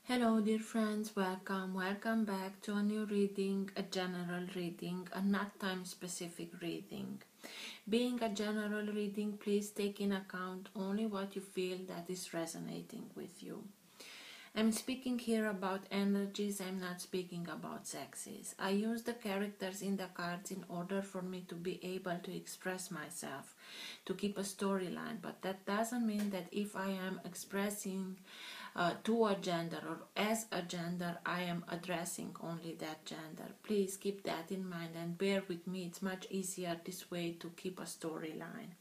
Hello dear friends, welcome back to a new reading, a general reading, a not time specific reading. Being a general reading, please take in account only what you feel that is resonating with you. I'm speaking here about energies, I'm not speaking about sexes. I use the characters in the cards in order for me to be able to express myself, to keep a storyline, but that doesn't mean that if I am expressing to a gender or as a gender, I am addressing only that gender. Please keep that in mind and bear with me, it's much easier this way to keep a storyline.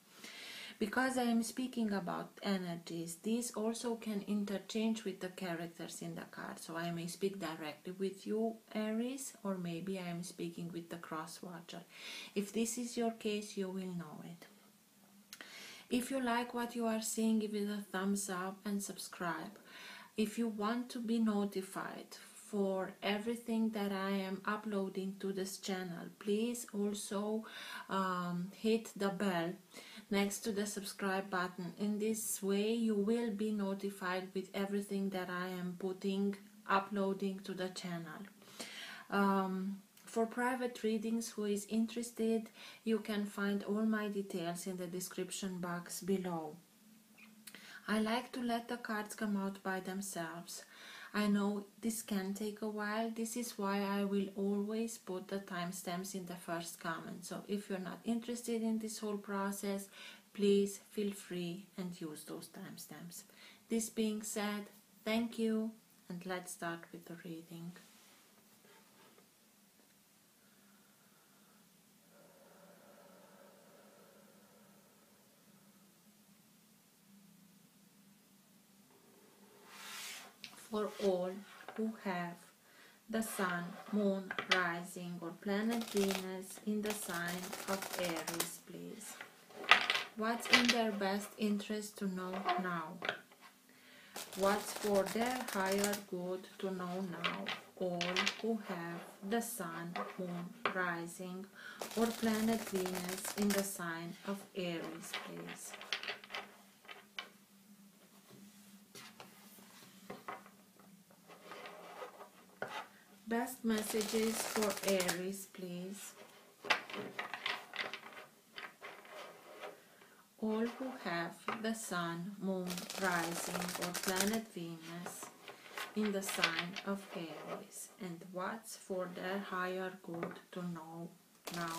Because I am speaking about energies, these also can interchange with the characters in the card. So I may speak directly with you, Aries, or maybe I am speaking with the cross watcher. If this is your case, you will know it. If you like what you are seeing, give it a thumbs up and subscribe. If you want to be notified for everything that I am uploading to this channel, please also hit the bell next to the subscribe button. In this way you will be notified with everything that I am uploading to the channel. For private readings, who is interested, you can find all my details in the description box below. I like to let the cards come out by themselves. I know this can take a while. This is why I will always put the timestamps in the first comment. So if you're not interested in this whole process, please feel free and use those timestamps. This being said, thank you, and let's start with the reading. For all who have the Sun, Moon, Rising, or planet Venus in the sign of Aries, please. What's in their best interest to know now? What's for their higher good to know now? All who have the Sun, Moon, Rising, or planet Venus in the sign of Aries, please. Best messages for Aries, please. All who have the Sun, Moon, Rising, or planet Venus in the sign of Aries, and what's for their higher good to know now.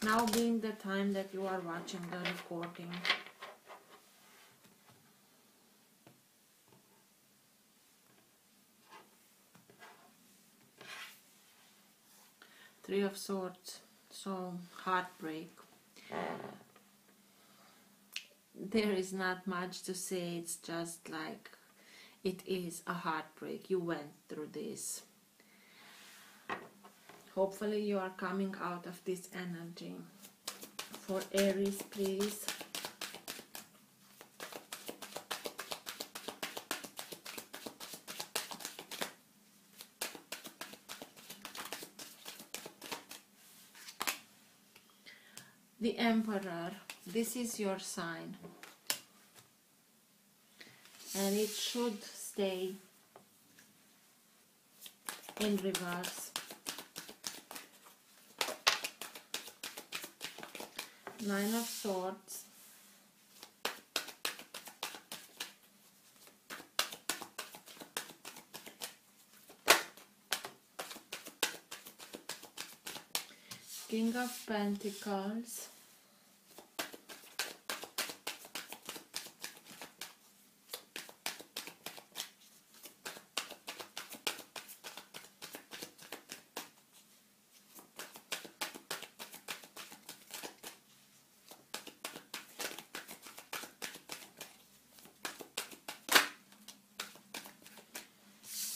Now being the time that you are watching the recording. Three of Swords, so heartbreak. There is not much to say, it's just like it is a heartbreak. You went through this. Hopefully you are coming out of this energy. For Aries, please. The Emperor, this is your sign, and it should stay in reverse. Nine of Swords, King of Pentacles,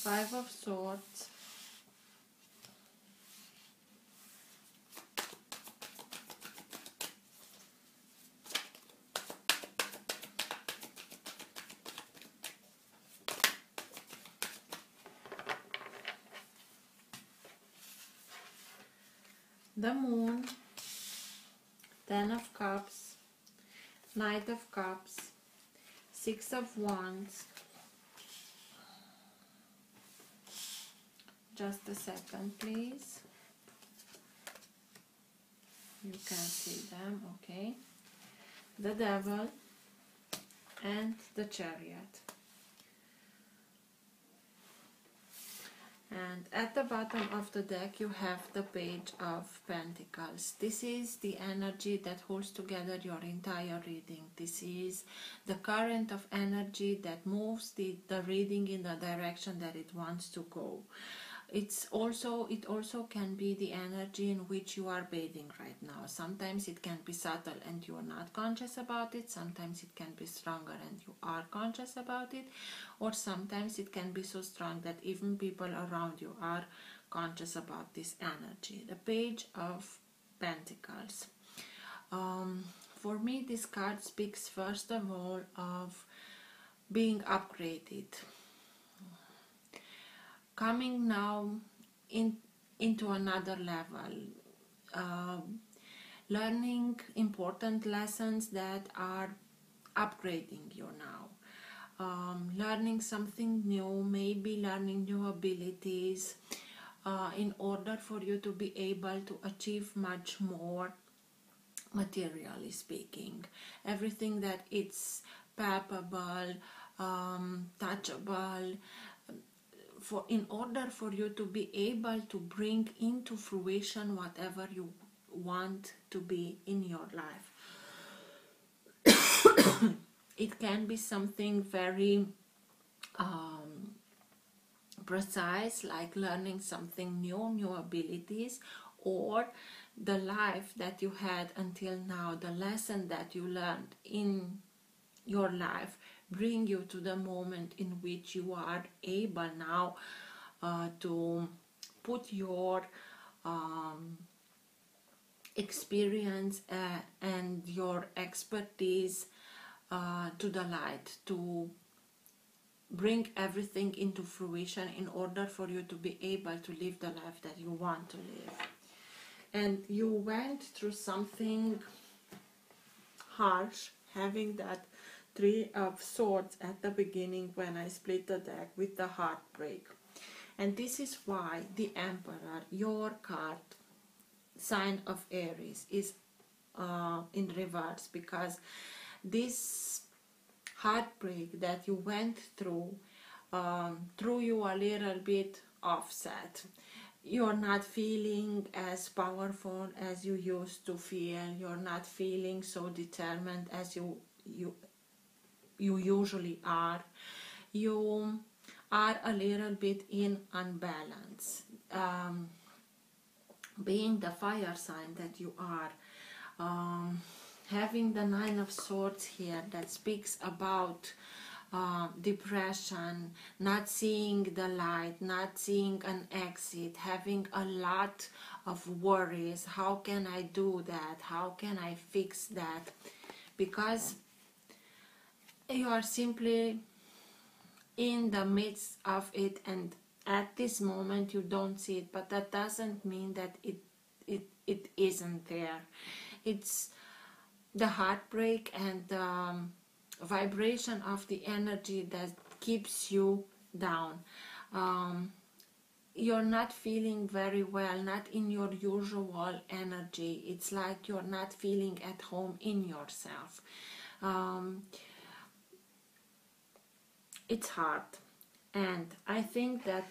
Five of Swords, the Moon, Ten of Cups, Knight of Cups, Six of Wands, just a second, please. You can see them, okay. The Devil and the Chariot. And at the bottom of the deck you have the Page of Pentacles. This is the energy that holds together your entire reading. This is the current of energy that moves the reading in the direction that it wants to go. It also can be the energy in which you are bathing right now. Sometimes it can be subtle and you are not conscious about it. Sometimes it can be stronger and you are conscious about it. Or sometimes it can be so strong that even people around you are conscious about this energy. The Page of Pentacles. For me, this card speaks first of all of being upgraded. Coming now into another level, learning important lessons that are upgrading you now, learning something new, maybe learning new abilities in order for you to be able to achieve much more, materially speaking. Everything that it's palpable, touchable, in order for you to be able to bring into fruition whatever you want to be in your life. It can be something very precise, like learning something new abilities, or the life that you had until now, the lesson that you learned in your life, bring you to the moment in which you are able now to put your experience and your expertise to the light, to bring everything into fruition in order for you to be able to live the life that you want to live. And you went through something harsh, having that Three of Swords at the beginning when I split the deck with the heartbreak. And this is why the Emperor, your card, sign of Aries, is in reverse, because this heartbreak that you went through threw you a little bit offset. You're not feeling as powerful as you used to feel. You're not feeling so determined as you usually are. You are a little bit in unbalance. Being the fire sign that you are, having the Nine of Swords here, that speaks about depression, not seeing the light, not seeing an exit, having a lot of worries. How can I do that? How can I fix that? Because you are simply in the midst of it, and at this moment you don't see it, but that doesn't mean that it isn't there. It's the heartbreak and the vibration of the energy that keeps you down. You're not feeling very well, not in your usual energy. It's like you're not feeling at home in yourself. It's hard, and I think that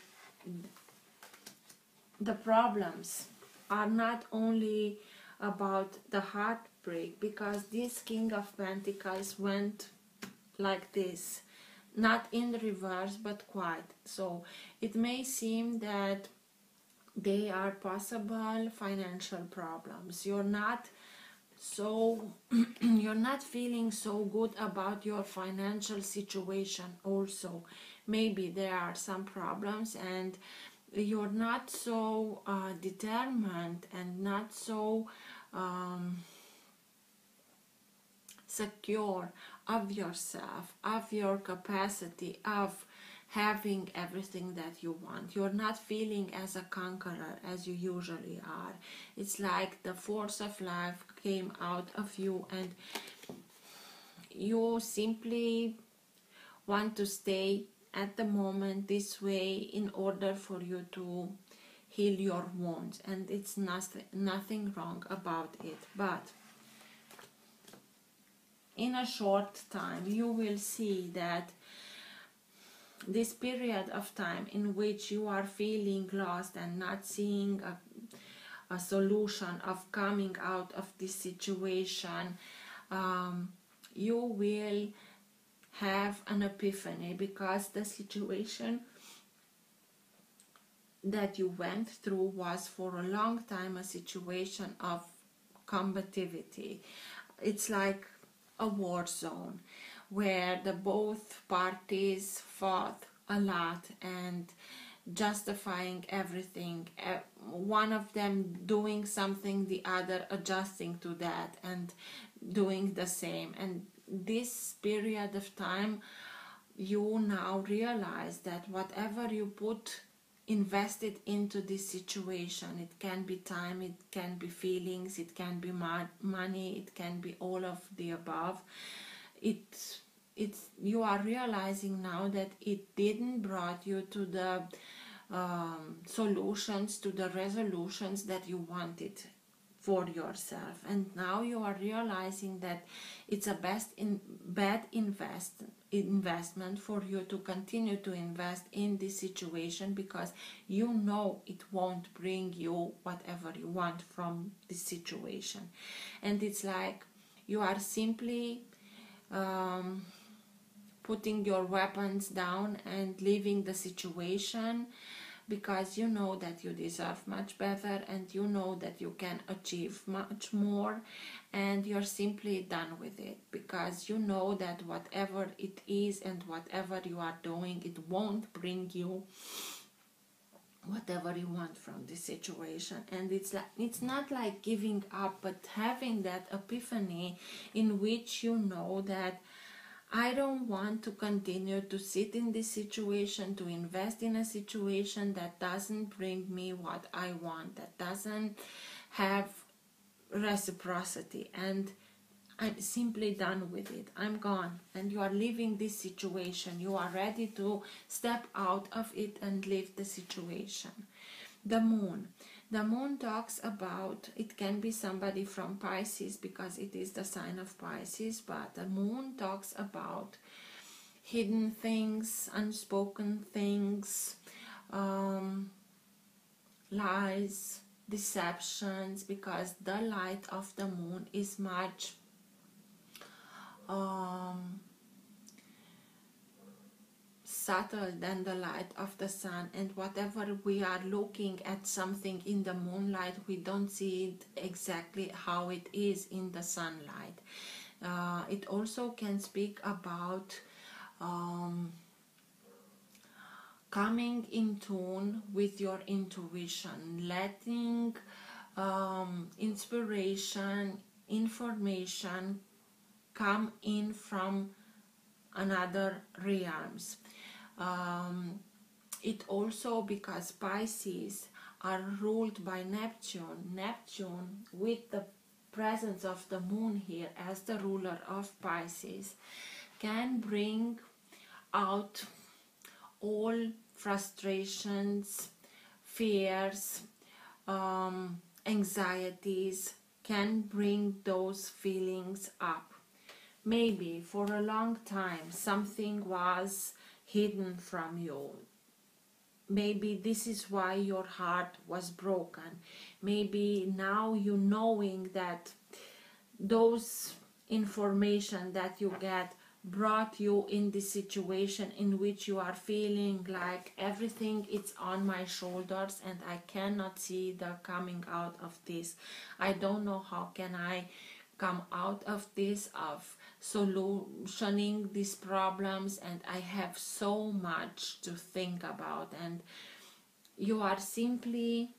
the problems are not only about the heartbreak, because this King of Pentacles went like this, not in reverse but quite. So it may seem that they are possible financial problems. You're not feeling so good about your financial situation also. Maybe there are some problems and you're not so determined and not so secure of yourself, of your capacity of having everything that you want. You're not feeling as a conqueror as you usually are. It's like the force of life came out of you and you simply want to stay at the moment this way in order for you to heal your wounds, and it's nothing wrong about it. But in a short time you will see that this period of time in which you are feeling lost and not seeing a solution of coming out of this situation, you will have an epiphany, because the situation that you went through was for a long time a situation of combativity. It's like a war zone where the both parties fought a lot and justifying everything, one of them doing something, the other adjusting to that and doing the same. And this period of time you now realize that whatever you invested into this situation, it can be time, it can be feelings, it can be money, it can be all of the above, you are realizing now that it didn't brought you to the solutions, to the resolutions that you wanted for yourself. And now you are realizing that it's a bad investment for you to continue to invest in this situation, because you know it won't bring you whatever you want from this situation. And it's like you are simply putting your weapons down and leaving the situation, because you know that you deserve much better and you know that you can achieve much more, and you're simply done with it, because you know that whatever it is and whatever you are doing, it won't bring you whatever you want from this situation. And it's not like giving up, but having that epiphany in which you know that I don't want to continue to sit in this situation, to invest in a situation that doesn't bring me what I want, that doesn't have reciprocity, and I'm simply done with it. I'm gone. And you are leaving this situation. You are ready to step out of it and leave the situation. The moon. The moon talks about, it can be somebody from Pisces because it is the sign of Pisces, but the moon talks about hidden things, unspoken things, lies, deceptions, because the light of the moon is much subtle than the light of the sun, and whatever we are looking at something in the moonlight, we don't see it exactly how it is in the sunlight. It also can speak about coming in tune with your intuition, letting inspiration, information come in from another realms. It also, because Pisces are ruled by Neptune, with the presence of the moon here as the ruler of Pisces, can bring out all frustrations, fears, anxieties, can bring those feelings up. Maybe for a long time something was hidden from you. Maybe this is why your heart was broken. Maybe now you knowing that those information that you get brought you in this situation in which you are feeling like everything is on my shoulders and I cannot see the coming out of this. I don't know how can I come out of this, of solutioning these problems, and I have so much to think about. And you are simply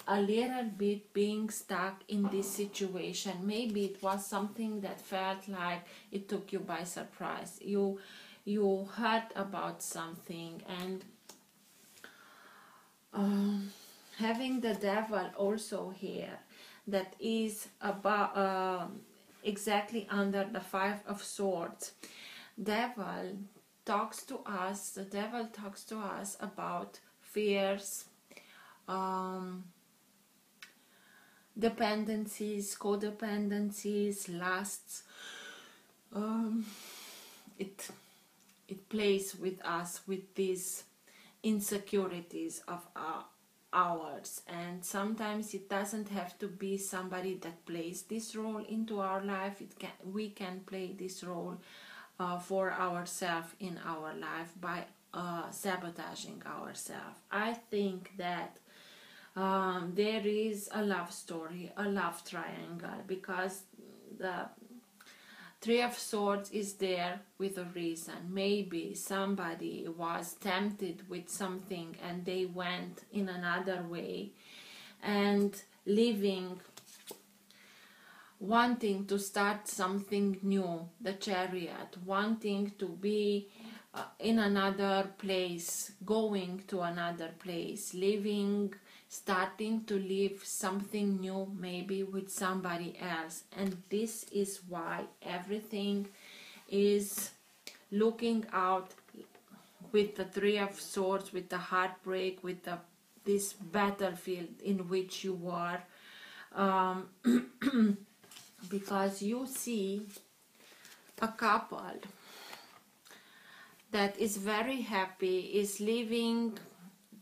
a little bit being stuck in this situation. Maybe it was something that felt like it took you by surprise. You heard about something, and having the devil also here, that is about exactly under the 5 of Swords. Devil talks to us, the devil talks to us about fears, dependencies, codependencies, lusts. It plays with us with these insecurities of ours, and sometimes it doesn't have to be somebody that plays this role into our life. We can play this role for ourselves in our life by sabotaging ourselves. I think that there is a love story, a love triangle, because the Three of Swords is there with a reason. Maybe somebody was tempted with something and they went in another way, and wanting to start something new, the Chariot, wanting to be in another place, going to another place, starting to live something new, maybe with somebody else. And this is why everything is looking out with the Three of Swords, with the heartbreak, with this battlefield in which you are, because you see a couple that is very happy, is living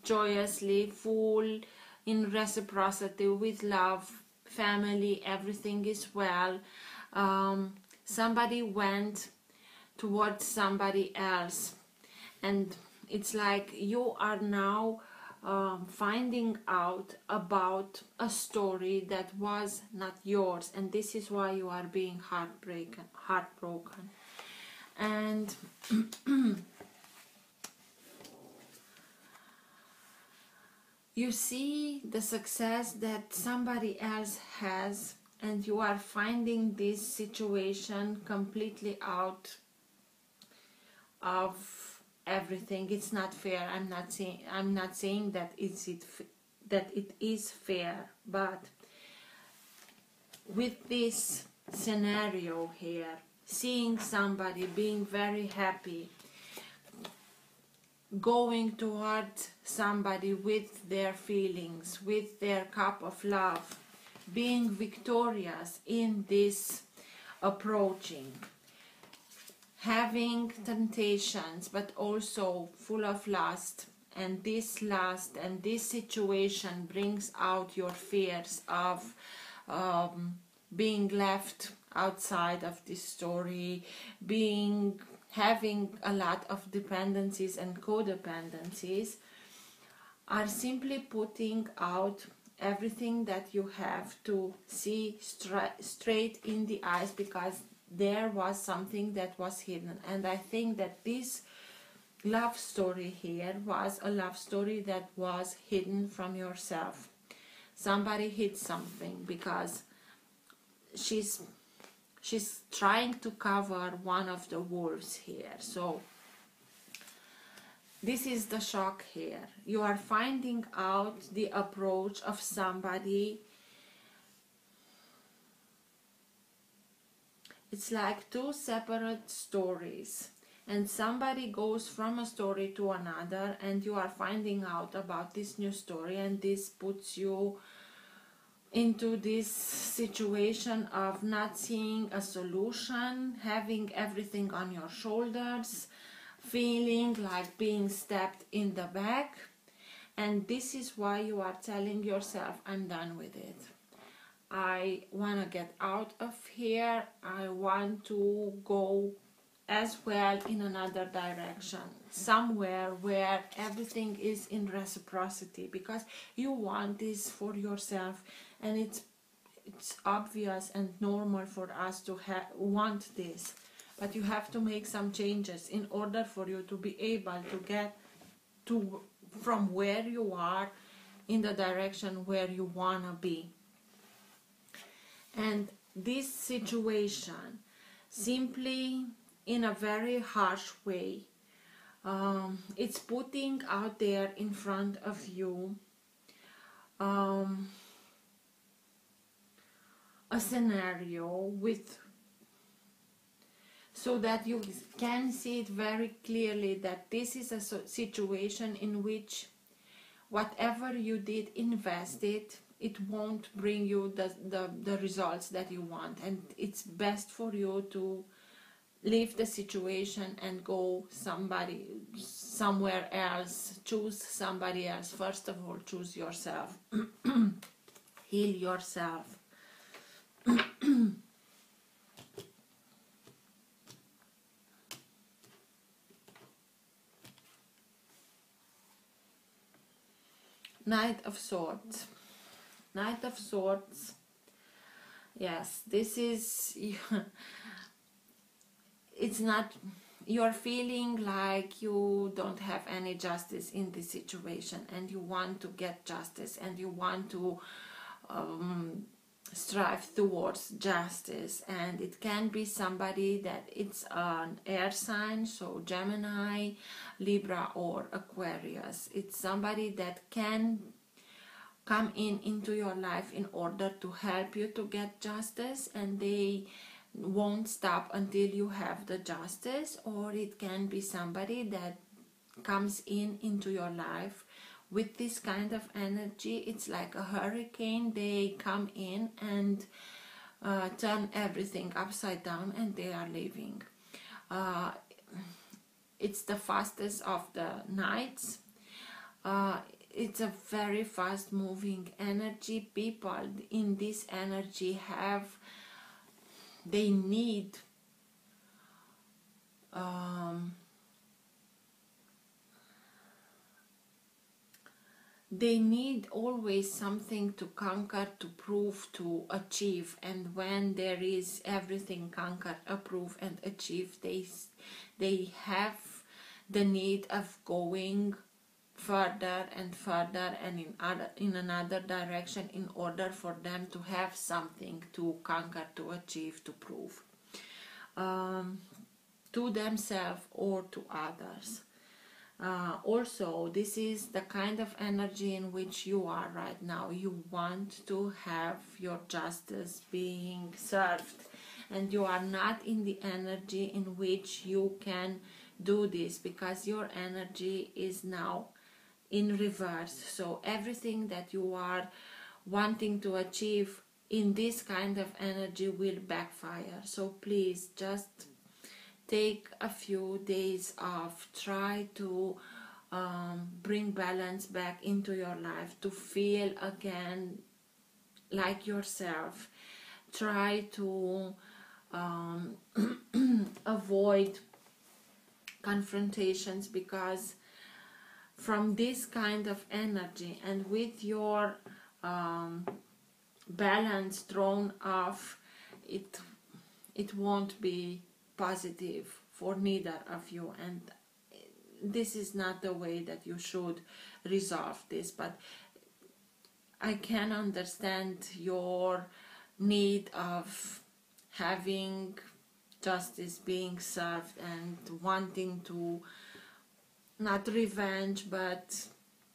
joyously, full in reciprocity, with love, family, everything is well. Somebody went towards somebody else, and it's like you are now finding out about a story that was not yours, and this is why you are being heartbroken. And you see the success that somebody else has, and you are finding this situation completely out of everything. It's not fair. I'm not saying that it is fair, but with this scenario here, seeing somebody being very happy, going towards somebody with their feelings, with their cup of love, being victorious in this approaching, having temptations, but also full of lust. And this lust and this situation brings out your fears of being left outside of this story, having a lot of dependencies and codependencies, are simply putting out everything that you have to see straight in the eyes, because there was something that was hidden. And I think that this love story here was a love story that was hidden from yourself. Somebody hid something, because she's trying to cover one of the wolves here. So this is the shock here. You are finding out the approach of somebody. It's like two separate stories, and somebody goes from a story to another, and you are finding out about this new story, and this puts you into this situation of not seeing a solution, having everything on your shoulders, feeling like being stabbed in the back. And this is why you are telling yourself, I'm done with it. I want to get out of here. I want to go as well in another direction, somewhere where everything is in reciprocity, because you want this for yourself. And it's obvious and normal for us to want this, but you have to make some changes in order for you to be able to get to from where you are in the direction where you want to be. And this situation, simply in a very harsh way, it's putting out there in front of you a scenario with so that you can see it very clearly that this is a situation in which whatever you did, invest it, it won't bring you the results that you want, and it's best for you to leave the situation and go somewhere else. Choose somebody else. First of all, choose yourself. Heal yourself. Knight of Swords. Knight of Swords. Yes, this is it's not, you're feeling like you don't have any justice in this situation, and you want to get justice, and you want to strive towards justice. And it can be somebody that it's an air sign, so Gemini, Libra, or Aquarius. It's somebody that can come into your life in order to help you to get justice, and they won't stop until you have the justice. Or it can be somebody that comes into your life with this kind of energy. It's like a hurricane. They come in and turn everything upside down, and they are leaving. It's the fastest of the knights. It's a very fast moving energy. People in this energy they need always something to conquer, to prove, to achieve. And when there is everything conquered, approve, and achieve, they have the need of going further and further and in another direction, in order for them to have something to conquer, to achieve, to prove, to themselves or to others. Also, this is the kind of energy in which you are right now. You want to have your justice being served, and you are not in the energy in which you can do this, because your energy is now in reverse. So everything that you are wanting to achieve in this kind of energy will backfire. So please just take a few days off. Try to bring balance back into your life, to feel again like yourself. Try to avoid confrontations, because from this kind of energy and with your balance thrown off, it won't be positive for neither of you, and this is not the way that you should resolve this. But I can understand your need of having justice being served and wanting to, not revenge, but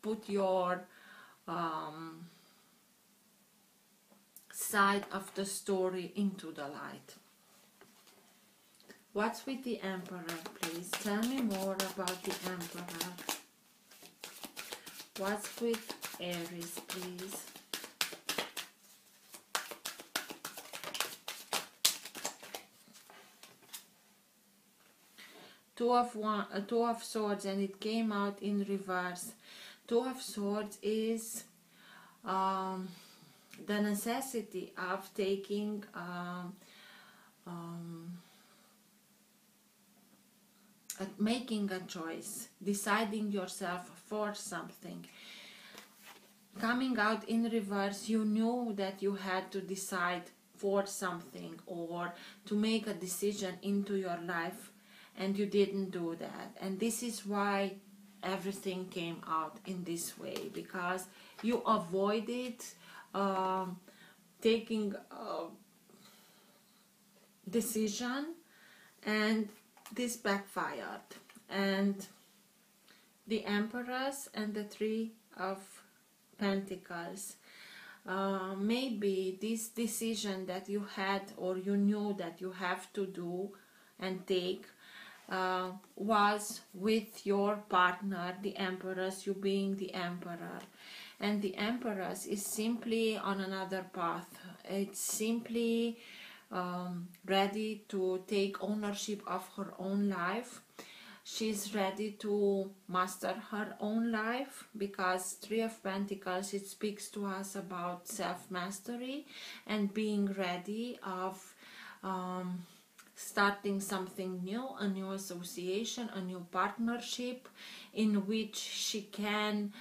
put your side of the story into the light. What's with the Emperor, please? Tell me more about the Emperor. What's with Aries, please? Two of Swords, and it came out in reverse. Two of Swords is the necessity of taking making a choice, deciding yourself for something. Coming out in reverse, you knew that you had to decide for something or to make a decision into your life, and you didn't do that. And this is why everything came out in this way, because you avoided taking a decision, and this backfired. And the Empress and the Three of Pentacles, maybe this decision that you had, or you knew that you have to do, and take was with your partner, the Empress, you being the Emperor. And the Empress is simply on another path. It's simply ready to take ownership of her own life. She's ready to master her own life, because Three of Pentacles, it speaks to us about self-mastery and being ready of starting something new, a new association, a new partnership in which she can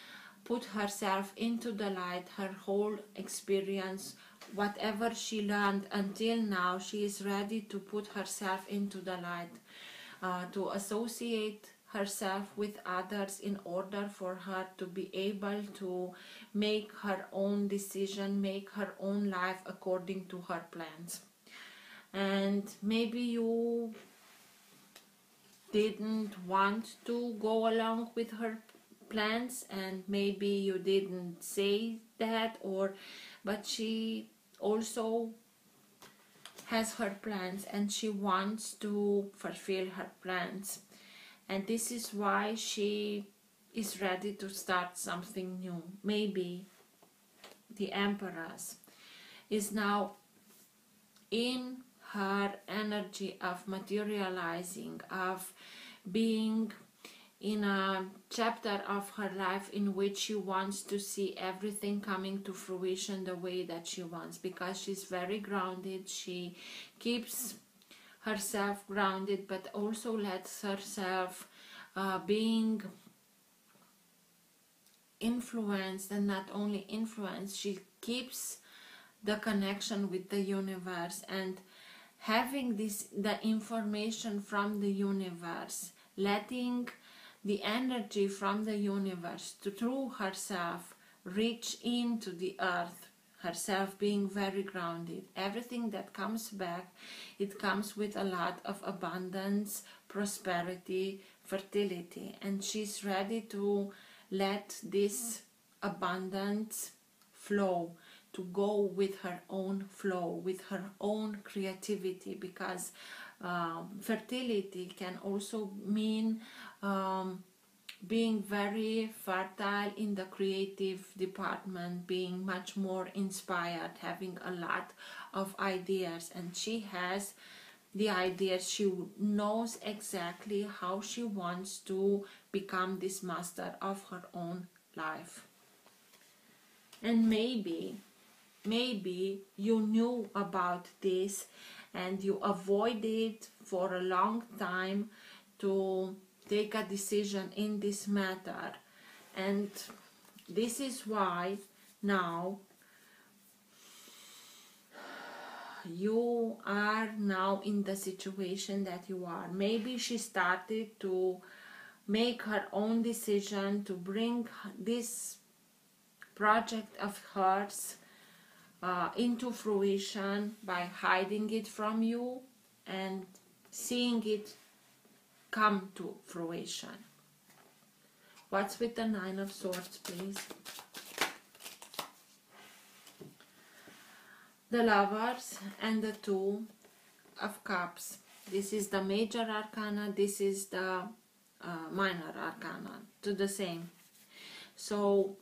put herself into the light, her whole experience, whatever she learned until now, she is ready to put herself into the light, to associate herself with others in order for her to be able to make her own decision, make her own life according to her plans. And maybe you didn't want to go along with her plans, and maybe you didn't say that, but she also has her plans and she wants to fulfill her plans, and this is why she is ready to start something new. Maybe the Empress is now in her energy of materializing, of being in a chapter of her life in which she wants to see everything coming to fruition the way that she wants, because she's very grounded. She keeps herself grounded, but also lets herself being influenced, and not only influenced, she keeps the connection with the universe, and having the information from the universe, letting the energy from the universe through herself reach into the earth, herself being very grounded. Everything that comes back, it comes with a lot of abundance, prosperity, fertility, and she's ready to let this abundance flow, to go with her own flow, with her own creativity, because fertility can also mean being very fertile in the creative department, being much more inspired, having a lot of ideas, and she has the ideas. She knows exactly how she wants to become this master of her own life. And maybe you knew about this and you avoided for a long time to take a decision in this matter, and this is why now you are now in the situation that you are. Maybe she started to make her own decision to bring this project of hers into fruition by hiding it from you and seeing it come to fruition. What's with the Nine of Swords, please? The Lovers and the Two of Cups. This is the major arcana, this is the minor arcana, to the same. So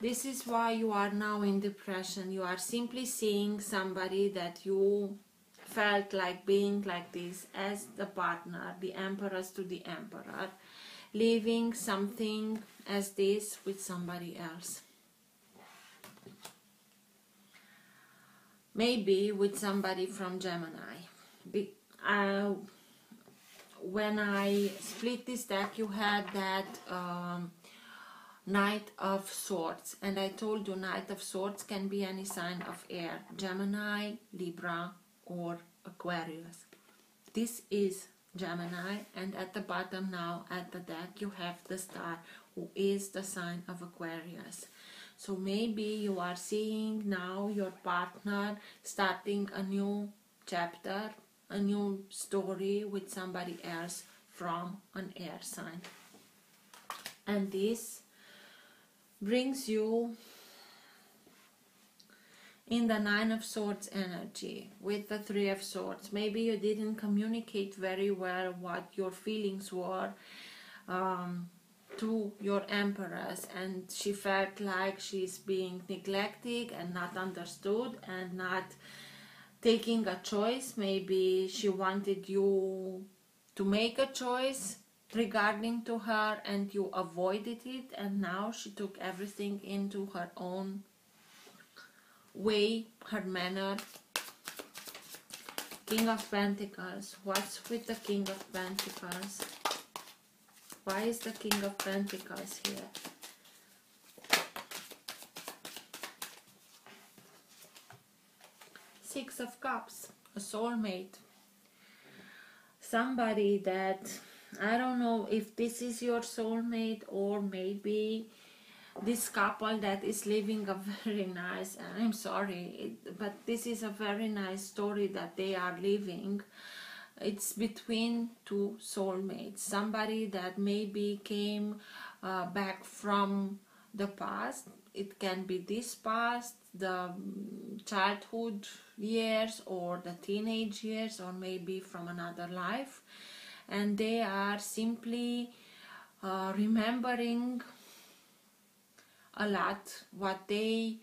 this is why you are now in depression. You are simply seeing somebody that you felt like being like this as the partner, the Empress to the Emperor, living something as this with somebody else. Maybe with somebody from Gemini. When I split this deck, you had that Knight of Swords, and I told you Knight of Swords can be any sign of air, Gemini, Libra, or Aquarius. This is Gemini, and at the bottom now at the deck you have the star, who is the sign of Aquarius. So maybe you are seeing now your partner starting a new chapter, a new story with somebody else from an air sign. And this brings you in the Nine of Swords energy with the Three of Swords. Maybe you didn't communicate very well what your feelings were to your Empress, and she felt like she's being neglected and not understood and not taking a choice. Maybe she wanted you to make a choice regarding to her and you avoided it, and now she took everything into her own way, her manner. King of Pentacles. What's with the King of Pentacles? Why is the King of Pentacles here? Six of Cups. A soulmate. Somebody that, I don't know if this is your soulmate, or maybe this couple that is living a very nice, I'm sorry, but this is a very nice story that they are living. It's between two soulmates. Somebody that maybe came back from the past. It can be this past, the childhood years or the teenage years, or maybe from another life. And they are simply remembering a lot what they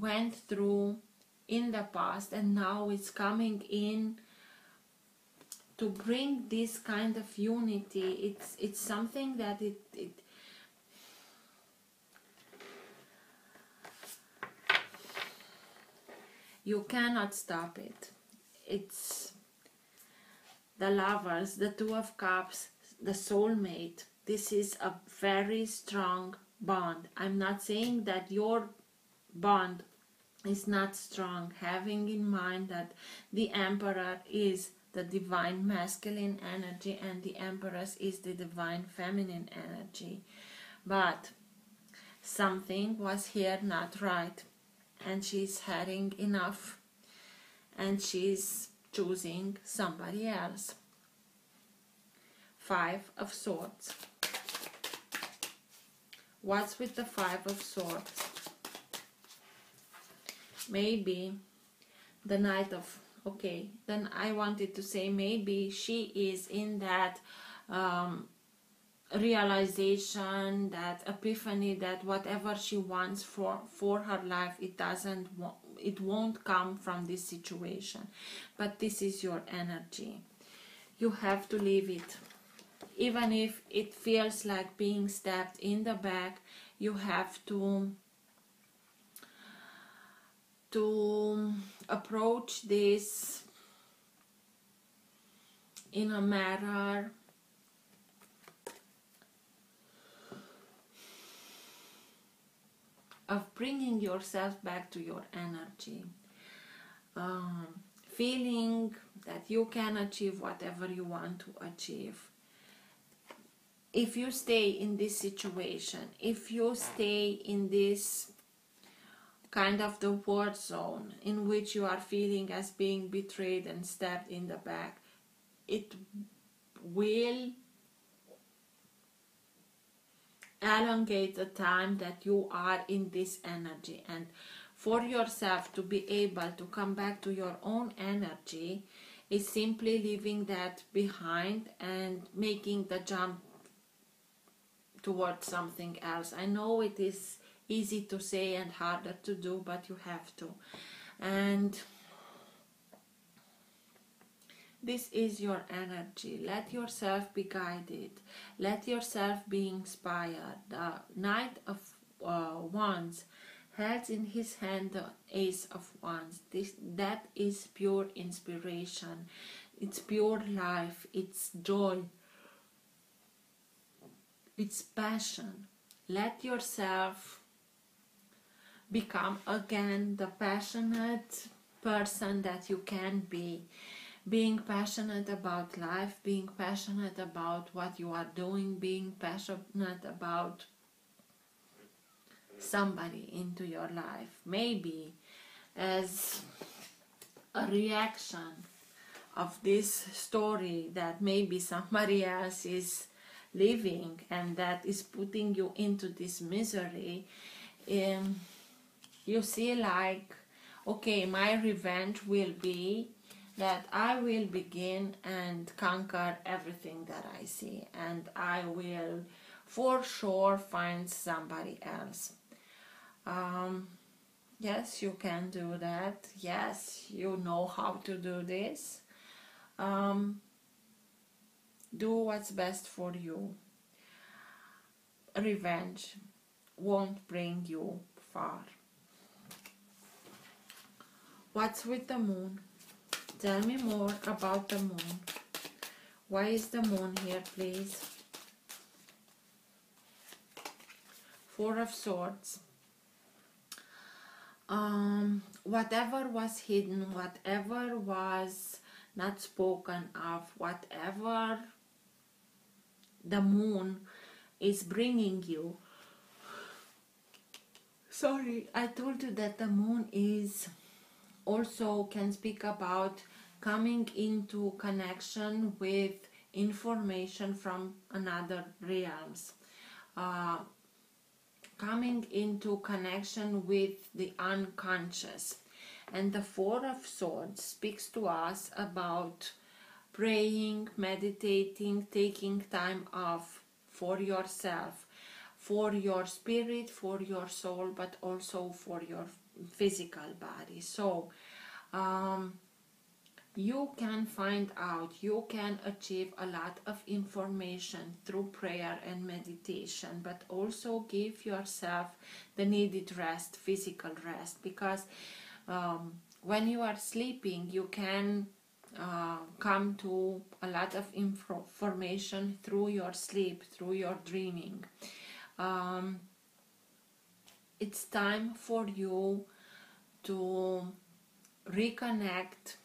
went through in the past, and now it's coming in to bring this kind of unity. It's something that it you cannot stop it. It's the Lovers, the Two of Cups, the soulmate. This is a very strong bond. I'm not saying that your bond is not strong, having in mind that the Emperor is the divine masculine energy and the Empress is the divine feminine energy. But something was here not right, and she's having enough, and she's choosing somebody else. Five of Swords. What's with the Five of Swords? Maybe the Knight of... Okay, then I wanted to say maybe she is in that realization, that epiphany, that whatever she wants for her life, it won't come from this situation. But this is your energy. You have to leave it. Even if it feels like being stabbed in the back, you have to approach this in a manner of bringing yourself back to your energy, feeling that you can achieve whatever you want to achieve. If you stay in this situation, if you stay in this kind of the war zone in which you are feeling as being betrayed and stabbed in the back, it will elongate the time that you are in this energy. And for yourself to be able to come back to your own energy is simply leaving that behind and making the jump towards something else. I know it is easy to say and harder to do, but you have to. And this is your energy. Let yourself be guided. Let yourself be inspired. The Knight of Wands has in his hand the Ace of Wands. That is pure inspiration. It's pure life. It's joy. It's passion. Let yourself become again the passionate person that you can be. Being passionate about life, being passionate about what you are doing, being passionate about somebody into your life. Maybe as a reaction of this story that maybe somebody else is living and that is putting you into this misery, you see like, okay, my revenge will be that I will begin and conquer everything that I see, and I will for sure find somebody else. Yes, you can do that. Yes, you know how to do this. Do what's best for you. Revenge won't bring you far. What's with the moon? Tell me more about the moon. Why is the moon here, please? Four of Swords. Whatever was hidden, whatever was not spoken of, whatever the moon is bringing you. Sorry, I told you that the moon is also can speak about coming into connection with information from another realms. Coming into connection with the unconscious. And the Four of Swords speaks to us about praying, meditating, taking time off for yourself, for your spirit, for your soul, but also for your physical body. So you can find out, you can achieve a lot of information through prayer and meditation, but also give yourself the needed rest, physical rest, because when you are sleeping, you can come to a lot of information through your sleep, through your dreaming. It's time for you to reconnect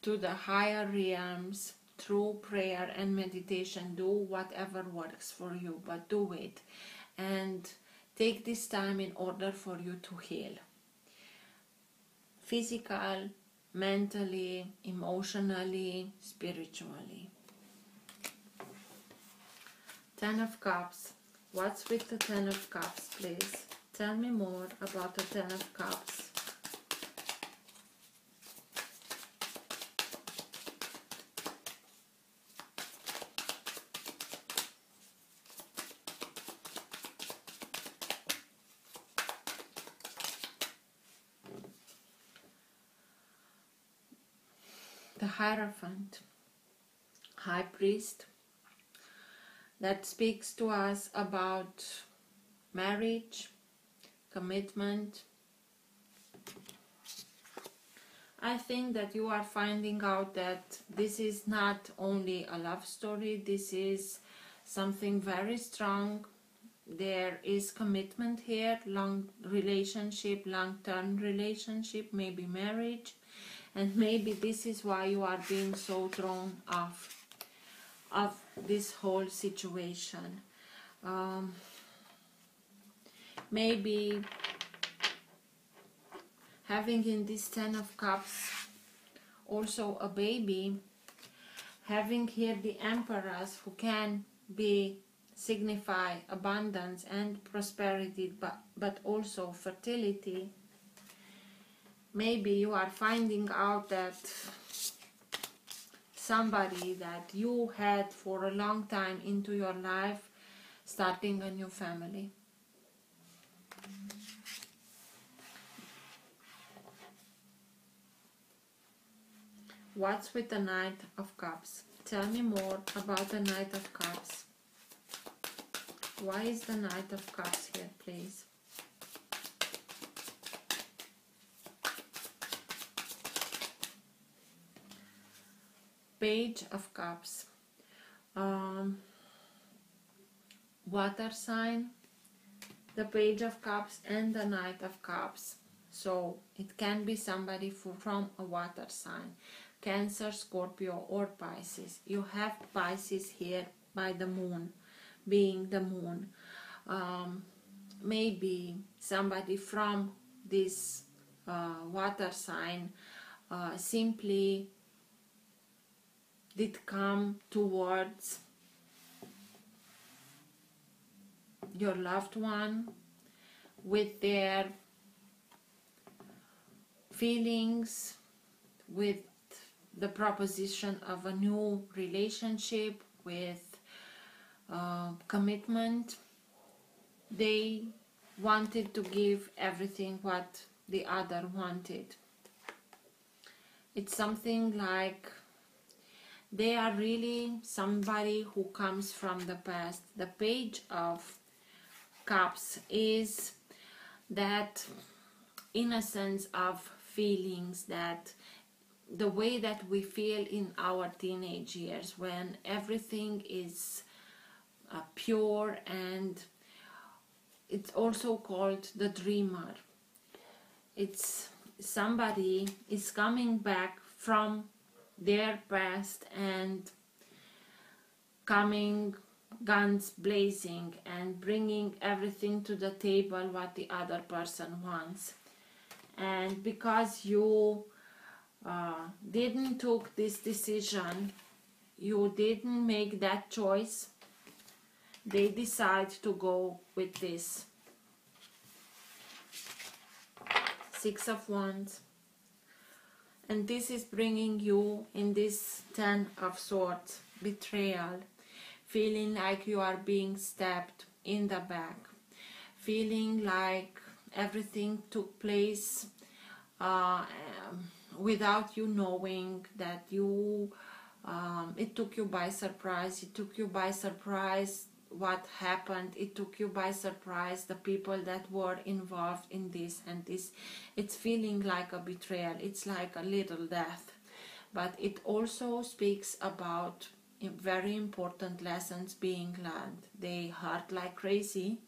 to the higher realms through prayer and meditation. Do whatever works for you, but do it. And take this time in order for you to heal. Physical, mentally, emotionally, spiritually. Ten of Cups. What's with the Ten of Cups, please? Tell me more about the Ten of Cups. The Hierophant, High Priest, that speaks to us about marriage, commitment. I think that you are finding out that this is not only a love story, this is something very strong. There is commitment here, long relationship, long-term relationship, maybe marriage. And maybe this is why you are being so thrown off of this whole situation. Maybe having in this Ten of Cups also a baby, having here the Empress, who can be signify abundance and prosperity, but also fertility. Maybe you are finding out that somebody that you had for a long time into your life starting a new family. What's with the Knight of Cups? Tell me more about the Knight of Cups. Why is the Knight of Cups here, please? Page of Cups. Water sign, the Page of Cups and the Knight of Cups. So it can be somebody from a water sign. Cancer, Scorpio or Pisces. You have Pisces here by the moon, being the moon. Maybe somebody from this water sign simply did come towards your loved one with their feelings, with the proposition of a new relationship, with commitment. They wanted to give everything what the other wanted. It's something like they are really somebody who comes from the past. The Page of Cups is that innocence of feelings, that the way that we feel in our teenage years when everything is pure, and it's also called the dreamer. It's somebody is coming back from their past and coming guns blazing and bringing everything to the table what the other person wants. And because you didn't took this decision, you didn't make that choice, they decide to go with this. Six of Wands. And this is bringing you in this 10 of Swords, betrayal, feeling like you are being stabbed in the back, feeling like everything took place without you knowing, that you it took you by surprise. It took you by surprise what happened. It took you by surprise the people that were involved in this and this. It's feeling like a betrayal. It's like a little death, but it also speaks about very important lessons being learned. They hurt like crazy.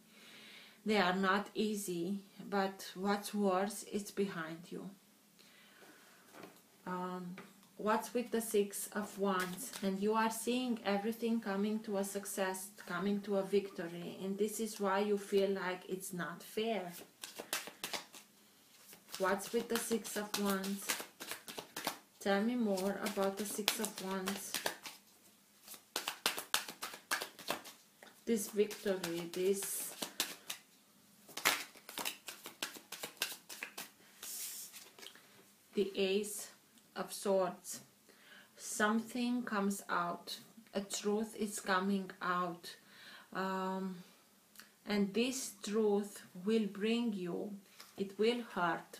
They are not easy, but what's worse, it's behind you. What's with the Six of Wands? And you are seeing everything coming to a success, coming to a victory, and this is why you feel like it's not fair. What's with the Six of Wands? Tell me more about the Six of Wands. This victory, this the Ace of Swords. Something comes out, a truth is coming out, and this truth will bring you, it will hurt.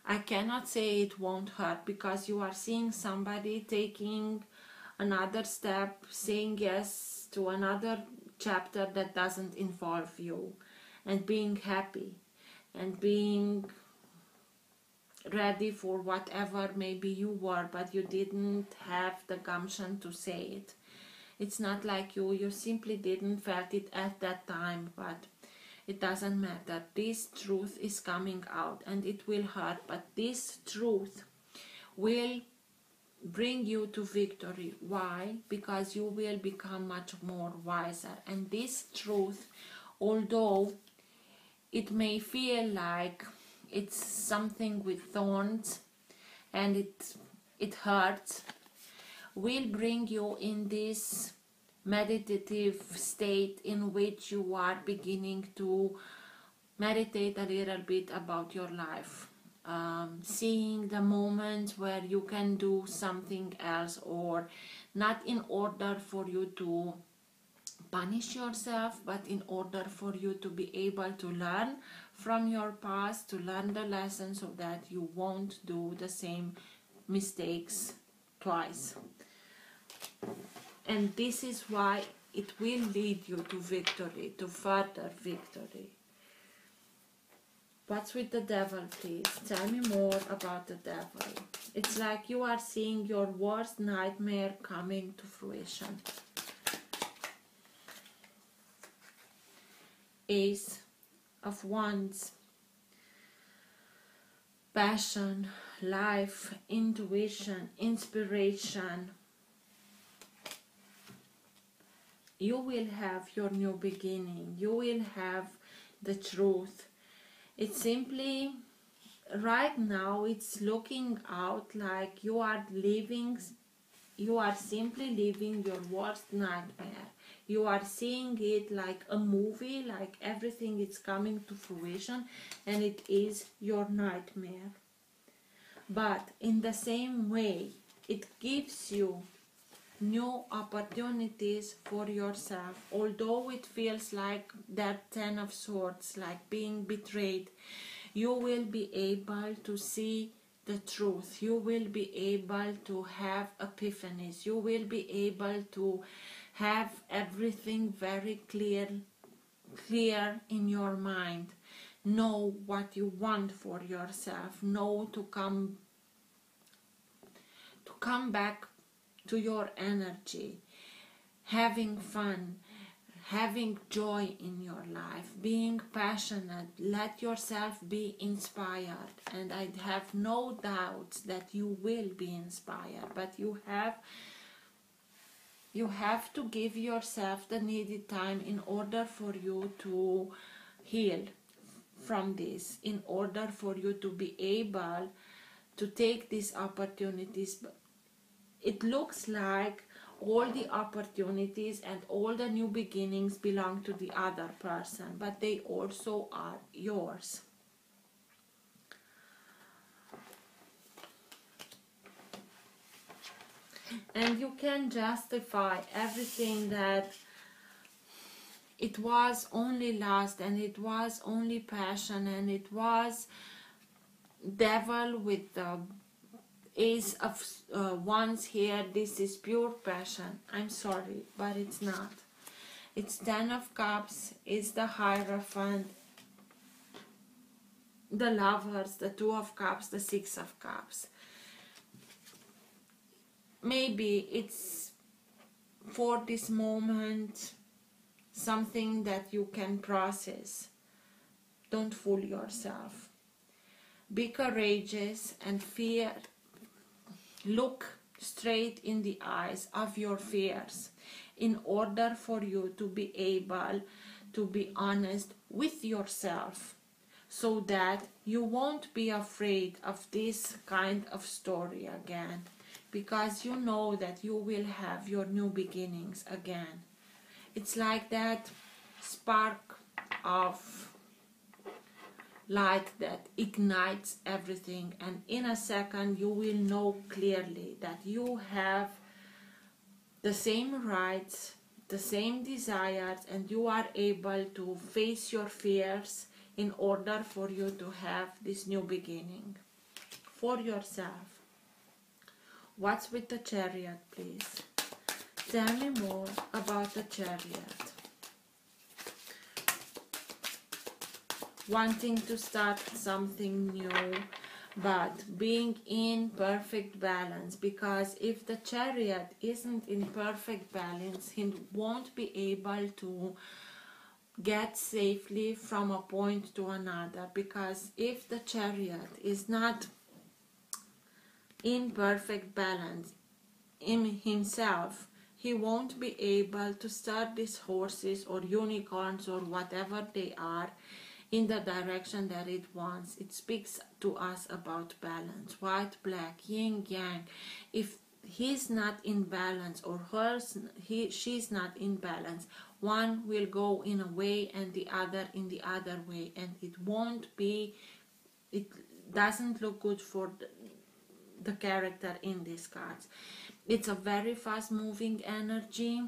I cannot say it won't hurt, because you are seeing somebody taking another step, saying yes to another chapter that doesn't involve you, and being happy and being ready for whatever maybe you were, but you didn't have the gumption to say it. It's not like you simply didn't felt it at that time, but it doesn't matter. This truth is coming out, and it will hurt, but this truth will bring you to victory. Why? Because you will become much more wiser. And this truth, although it may feel like it's something with thorns and it hurts, will bring you in this meditative state in which you are beginning to meditate a little bit about your life, seeing the moments where you can do something else, or not in order for you to punish yourself, but in order for you to be able to learn from your past, to learn the lesson so that you won't do the same mistakes twice. And this is why it will lead you to victory, to further victory. What's with the Devil, please? Tell me more about the Devil. It's like you are seeing your worst nightmare coming to fruition. Ace of Wands. Passion, life, intuition, inspiration. You will have your new beginning. You will have the truth. It's simply, right now, it's looking out like you are living, you are simply living your worst nightmare. You are seeing it like a movie, like everything is coming to fruition, and it is your nightmare. But in the same way, it gives you new opportunities for yourself. Although it feels like that 10 of swords, like being betrayed, you will be able to see the truth. You will be able to have epiphanies. You will be able to have everything very clear in your mind. Know what you want for yourself. Know to come back to your energy, having fun, having joy in your life, being passionate. Let yourself be inspired, and I have no doubts that you will be inspired, but you have to give yourself the needed time in order for you to heal from this, in order for you to be able to take these opportunities. It looks like all the opportunities and all the new beginnings belong to the other person, but they also are yours. And you can justify everything that it was only lust, and it was only passion, and it was devil with the Ace of Wands here. This is pure passion. I'm sorry, but it's not. It's 10 of Cups, it's the Hierophant, the Lovers, the 2 of Cups, the 6 of Cups. Maybe it's for this moment something that you can process. Don't fool yourself. Be courageous and fear. Look straight in the eyes of your fears in order for you to be able to be honest with yourself, so that you won't be afraid of this kind of story again, because you know that you will have your new beginnings again. It's like that spark of light that ignites everything, and in a second you will know clearly that you have the same rights, the same desires, and you are able to face your fears in order for you to have this new beginning for yourself. What's with the Chariot, please? Tell me more about the Chariot. Wanting to start something new, but being in perfect balance, because if the Chariot isn't in perfect balance, he won't be able to get safely from a point to another. Because if the Chariot is not in perfect balance in himself, he won't be able to start these horses or unicorns or whatever they are in the direction that it wants. It speaks to us about balance, white, black, yin, yang. If he's not in balance, or she's not in balance, one will go in a way and the other in the other way, and it doesn't look good for the character in these cards. It's a very fast moving energy.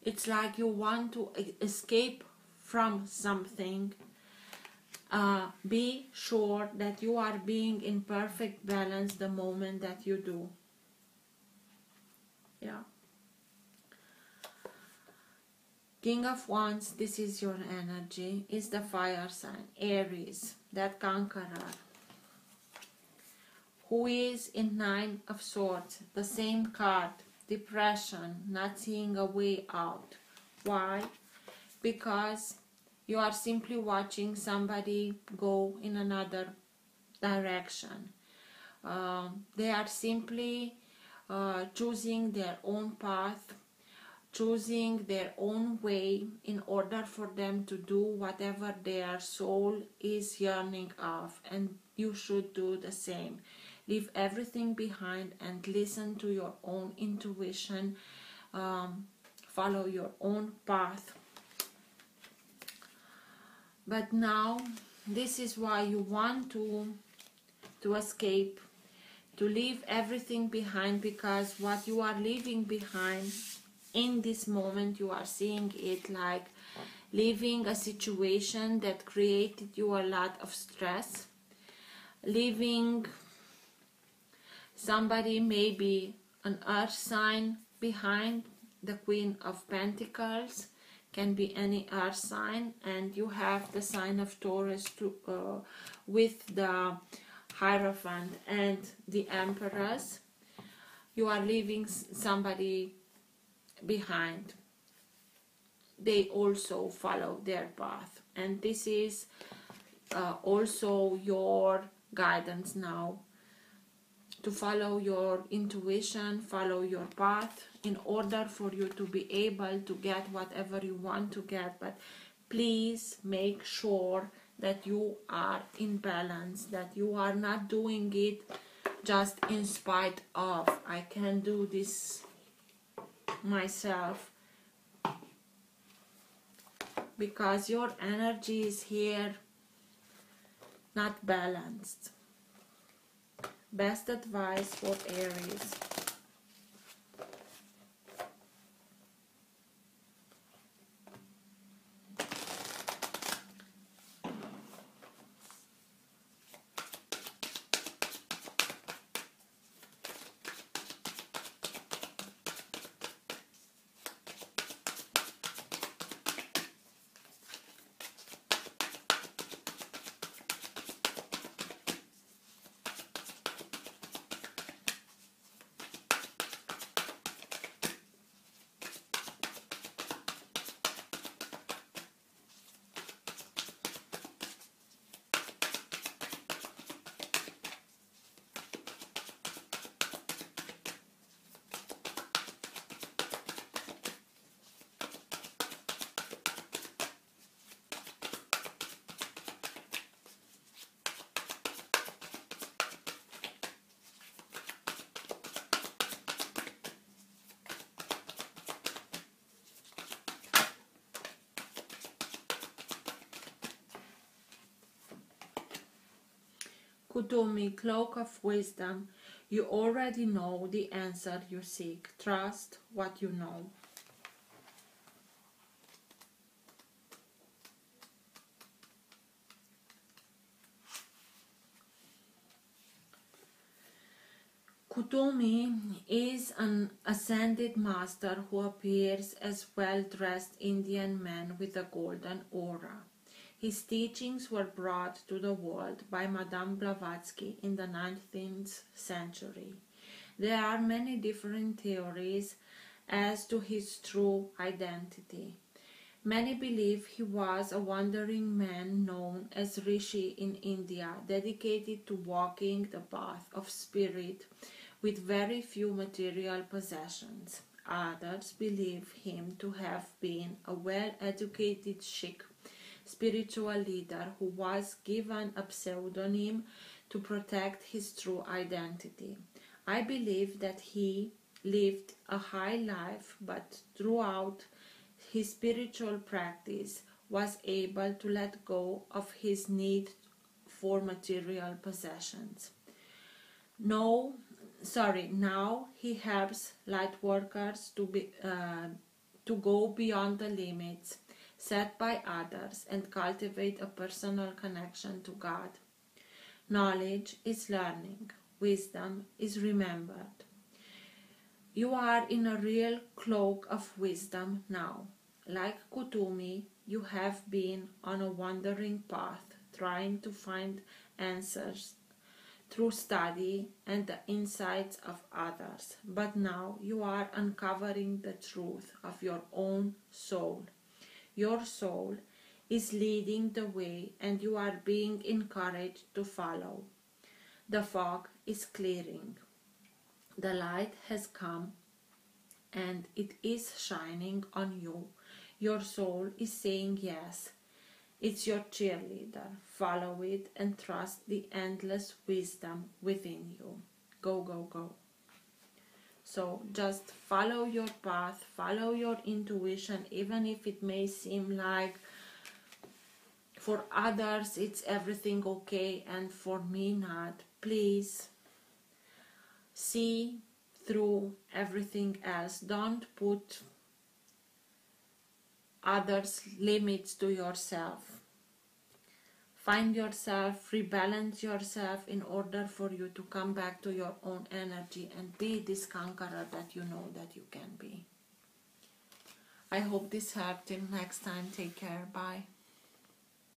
It's like you want to escape from something. Be sure that you are being in perfect balance the moment that you do. Yeah. King of Wands, this is your energy, is the fire sign, Aries, that conqueror, who is in 9 of Swords, the same card, depression, not seeing a way out. Why? Because you are simply watching somebody go in another direction. They are simply choosing their own path, choosing their own way in order for them to do whatever their soul is yearning of, and you should do the same. Leave everything behind and listen to your own intuition. Follow your own path. But now, this is why you want to escape, to leave everything behind, because what you are leaving behind in this moment, you are seeing it like leaving a situation that created you a lot of stress, leaving somebody, maybe an earth sign behind. The Queen of Pentacles can be any earth sign, and you have the sign of Taurus with the Hierophant and the Empress. You are leaving somebody behind. They also follow their path, and this is also your guidance now, to follow your intuition, follow your path, in order for you to be able to get whatever you want to get. But please make sure that you are in balance, that you are not doing it just in spite of, I can do this myself, because your energy is here not balanced. Best advice for Aries. Kutumi, Cloak of Wisdom. You already know the answer you seek. Trust what you know. Kutumi is an ascended master who appears as well-dressed Indian man with a golden aura. His teachings were brought to the world by Madame Blavatsky in the 19th century. There are many different theories as to his true identity. Many believe he was a wandering man known as Rishi in India, dedicated to walking the path of spirit with very few material possessions. Others believe him to have been a well-educated Sikh spiritual leader who was given a pseudonym to protect his true identity. I believe that he lived a high life, but throughout his spiritual practice was able to let go of his need for material possessions. Now he helps light workers to go beyond the limits set by others and cultivate a personal connection to God. Knowledge is learning. Wisdom is remembered. You are in a real cloak of wisdom now. Like Kutumi, you have been on a wandering path, trying to find answers through study and the insights of others. But now you are uncovering the truth of your own soul. Your soul is leading the way, and you are being encouraged to follow. The fog is clearing. The light has come, and it is shining on you. Your soul is saying yes, It's your cheerleader. Follow it and trust the endless wisdom within you. Go, go, go. So just follow your path, follow your intuition, even if it may seem like for others it's everything okay and for me not. Please see through everything else. Don't put others' limits to yourself. Find yourself, rebalance yourself in order for you to come back to your own energy and be this conqueror that you know that you can be. I hope this helped. Till next time, take care. Bye.